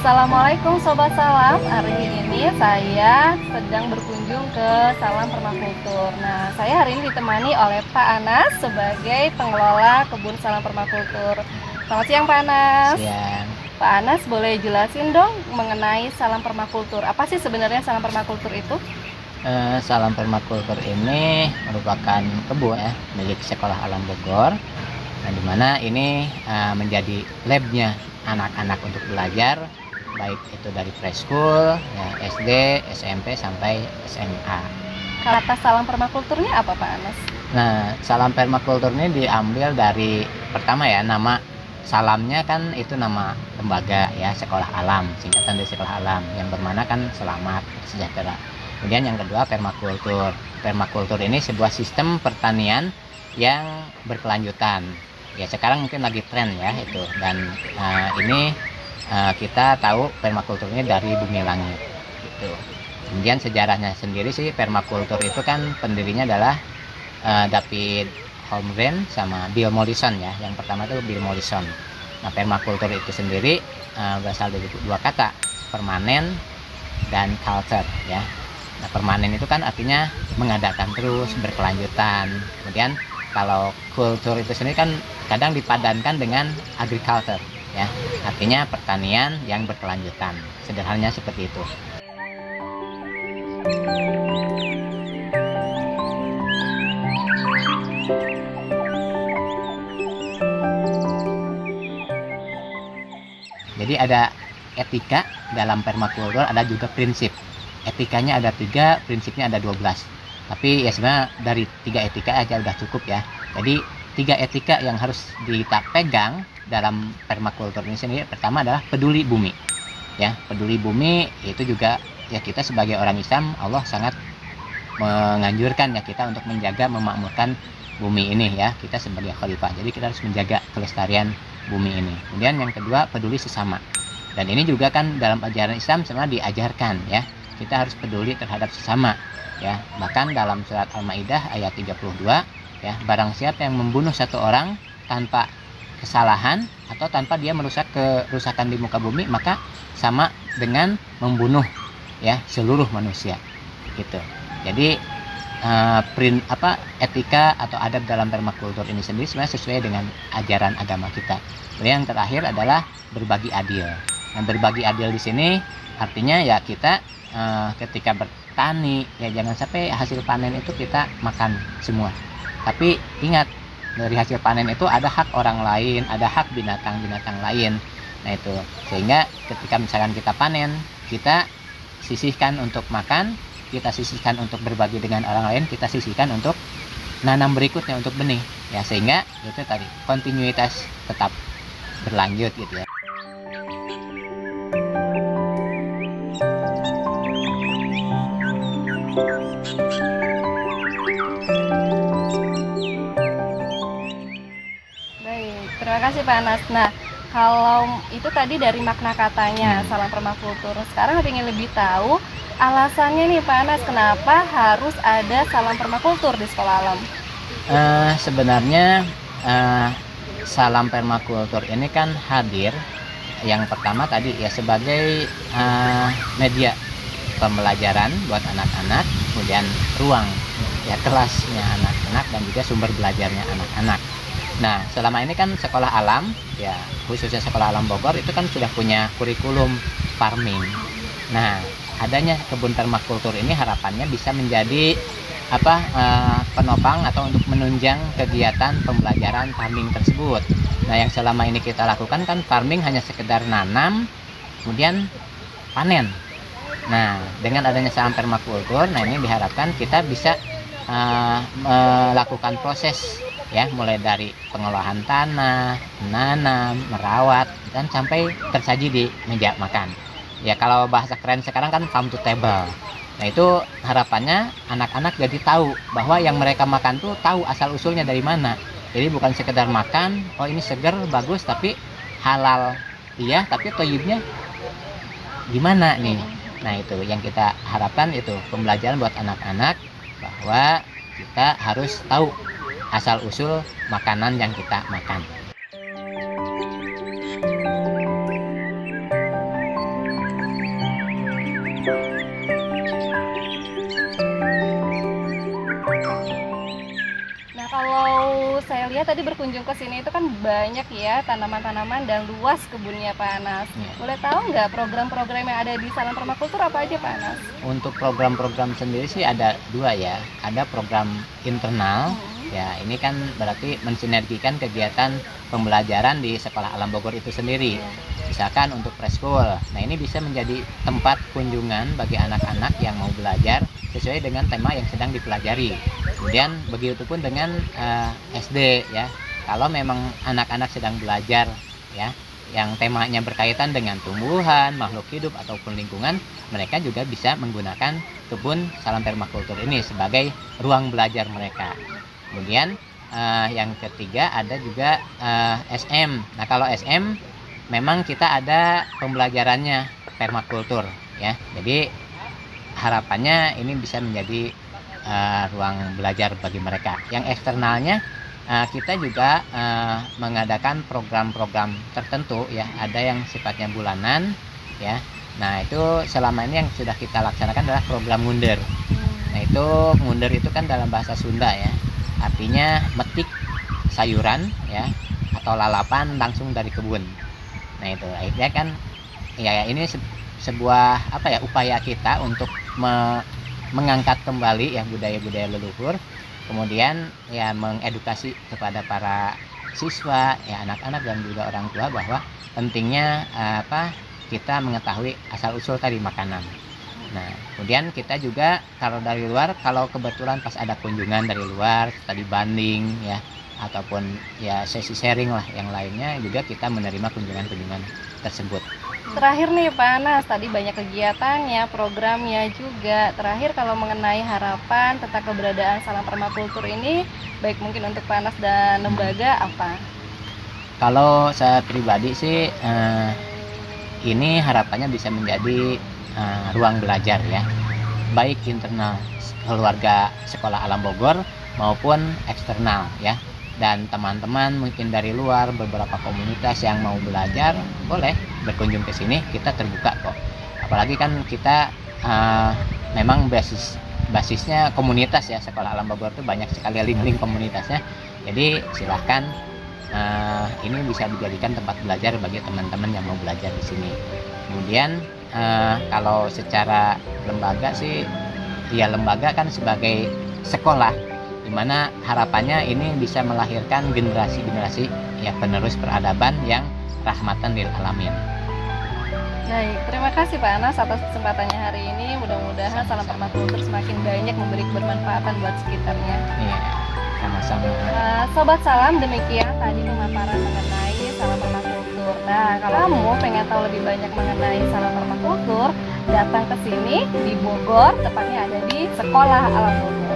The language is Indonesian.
Assalamualaikum Sobat Salam. Hari ini saya sedang berkunjung ke Salam Permakultur. Nah, saya hari ini ditemani oleh Pak Anas sebagai pengelola kebun Salam Permakultur. Selamat siang Pak Anas. Siang. Pak Anas, boleh jelasin dong mengenai Salam Permakultur. Apa sih sebenarnya Salam Permakultur itu? Salam Permakultur ini merupakan kebun ya milik Sekolah Alam Bogor. Nah, dimana ini menjadi labnya anak-anak untuk belajar, baik itu dari preschool, ya, SD, SMP sampai SMA. Kata Salam Permakulturnya apa Pak Anas? Nah, Salam Permakultur ini diambil dari pertama ya, nama salamnya kan itu nama lembaga ya, Sekolah Alam, singkatan dari Sekolah Alam yang bermakna kan selamat, sejahtera. Kemudian yang kedua permakultur. Permakultur ini sebuah sistem pertanian yang berkelanjutan. Ya sekarang mungkin lagi tren ya itu, dan ini kita tahu permakultur ini dari bumi langit gitu. Kemudian sejarahnya sendiri sih, permakultur itu kan pendirinya adalah David Holmgren sama Bill Mollison ya. Yang pertama itu Bill Mollison. Nah, permakultur itu sendiri berasal dari dua kata, permanen dan culture ya. Nah, permanen itu kan artinya mengadakan terus, berkelanjutan. Kemudian kalau kultur itu sendiri kan kadang dipadankan dengan agriculture ya, artinya pertanian yang berkelanjutan. Sederhananya seperti itu. Jadi ada etika dalam permakultur, ada juga prinsip. Etikanya ada 3, prinsipnya ada 12. Tapi ya sebenarnya dari 3 etika aja udah cukup ya. Jadi 3 etika yang harus kita pegang dalam permakultur ini sendiri. Pertama adalah peduli bumi ya. Peduli bumi itu juga ya, kita sebagai orang Islam, Allah sangat menganjurkan ya kita untuk menjaga, memakmurkan bumi ini ya, kita sebagai khalifah. Jadi kita harus menjaga kelestarian bumi ini. Kemudian yang kedua, peduli sesama. Dan ini juga kan dalam ajaran Islam sebenarnya diajarkan ya, kita harus peduli terhadap sesama ya. Bahkan dalam surat Al-Maidah ayat 32 ya, barang siapa yang membunuh satu orang tanpa kesalahan atau tanpa dia merusak kerusakan di muka bumi, maka sama dengan membunuh ya seluruh manusia gitu. Jadi etika atau adab dalam permakultur ini sendiri sebenarnya sesuai dengan ajaran agama kita. Kemudian yang terakhir adalah berbagi adil. Nah, berbagi adil di sini artinya ya kita ketika bertani ya jangan sampai hasil panen itu kita makan semua. Tapi ingat, dari hasil panen itu ada hak orang lain, ada hak binatang-binatang lain. Nah itu, sehingga ketika misalkan kita panen, kita sisihkan untuk makan, kita sisihkan untuk berbagi dengan orang lain, kita sisihkan untuk nanam berikutnya, untuk benih ya, sehingga itu tadi kontinuitas tetap berlanjut gitu ya. Terima kasih Pak Anas. Nah, kalau itu tadi dari makna katanya Salam Permakultur. Sekarang ingin lebih tahu alasannya nih Pak Anas, kenapa harus ada Salam Permakultur di Sekolah Alam? Sebenarnya Salam Permakultur ini kan hadir yang pertama tadi ya sebagai media pembelajaran buat anak-anak, kemudian ruang ya kelasnya anak-anak dan juga sumber belajarnya anak-anak. Nah, selama ini kan Sekolah Alam, ya khususnya Sekolah Alam Bogor itu kan sudah punya kurikulum farming. Nah, adanya kebun permakultur ini harapannya bisa menjadi penopang atau untuk menunjang kegiatan pembelajaran farming tersebut. Nah, yang selama ini kita lakukan kan farming hanya sekedar nanam, kemudian panen. Nah, dengan adanya salam permakultur, nah ini diharapkan kita bisa melakukan proses ya, mulai dari pengolahan tanah, menanam, merawat, dan sampai tersaji di meja makan. Ya, kalau bahasa keren sekarang kan farm to table. Nah, itu harapannya anak-anak jadi tahu bahwa yang mereka makan tuh tahu asal usulnya dari mana. Jadi bukan sekedar makan, oh ini seger, bagus, tapi halal iya, tapi toyibnya gimana nih? Nah, itu yang kita harapkan, itu pembelajaran buat anak-anak bahwa kita harus tahu asal usul makanan yang kita makan. Nah, kalau saya lihat tadi berkunjung ke sini itu kan banyak ya tanaman-tanaman dan luas kebunnya Pak Anas. Ya. Boleh tahu nggak program-program yang ada di Salam Permakultur apa aja Pak Anas? Untuk program-program sendiri sih ada dua ya. Ada program internal, ya ini kan berarti mensinergikan kegiatan pembelajaran di Sekolah Alam Bogor itu sendiri. Misalkan untuk preschool, nah ini bisa menjadi tempat kunjungan bagi anak-anak yang mau belajar sesuai dengan tema yang sedang dipelajari. Kemudian begitu pun dengan SD ya. Kalau memang anak-anak sedang belajar ya, yang temanya berkaitan dengan tumbuhan, makhluk hidup ataupun lingkungan, mereka juga bisa menggunakan kebun Salam Permakultur ini sebagai ruang belajar mereka. Kemudian yang ketiga ada juga SM. Nah, kalau SM memang kita ada pembelajarannya permakultur ya. Jadi harapannya ini bisa menjadi ruang belajar bagi mereka. Yang eksternalnya kita juga mengadakan program-program tertentu ya. Ada yang sifatnya bulanan ya. Nah, itu selama ini yang sudah kita laksanakan adalah program ngunder. Nah, itu ngunder itu kan dalam bahasa Sunda ya. Artinya metik sayuran ya, atau lalapan langsung dari kebun. Nah, itu akhirnya kan ya ini sebuah apa ya, upaya kita untuk mengangkat kembali ya budaya-budaya leluhur, kemudian ya mengedukasi kepada para siswa ya, anak-anak dan juga orang tua bahwa pentingnya kita mengetahui asal usul tadi makanan. Nah, kemudian kita juga kalau dari luar, kalau kebetulan pas ada kunjungan dari luar, tadi banding ya, ataupun ya sesi sharing lah yang lainnya, juga kita menerima kunjungan-kunjungan tersebut. Terakhir nih Pak Anas, tadi banyak kegiatannya, programnya juga. Terakhir kalau mengenai harapan tentang keberadaan Salam Permakultur ini, baik mungkin untuk Pak Anas dan lembaga apa? Kalau saya pribadi sih ini harapannya bisa menjadi ruang belajar ya, baik internal keluarga Sekolah Alam Bogor maupun eksternal ya. Dan teman-teman mungkin dari luar, beberapa komunitas yang mau belajar, boleh berkunjung ke sini, kita terbuka kok. Apalagi kan kita memang basisnya komunitas ya, Sekolah Alam Bogor itu banyak sekali link-link komunitasnya. Jadi silahkan, ini bisa dijadikan tempat belajar bagi teman-teman yang mau belajar di sini. Kemudian kalau secara lembaga sih, ya lembaga kan sebagai sekolah, dimana harapannya ini bisa melahirkan generasi-generasi ya penerus peradaban yang rahmatan lil alamin. Baik, terima kasih Pak Anas atas kesempatannya hari ini. Mudah-mudahan Salam Permakultur semakin banyak memberi kebermanfaatan buat sekitarnya. Iya, sama-sama. Sobat Salam, demikian tadi pemaparan mengenai Salam Permakultur. Nah, kalau kamu pengen tahu lebih banyak mengenai Salam Permakultur, datang ke sini di Bogor, tepatnya ada di Sekolah Alam Bogor.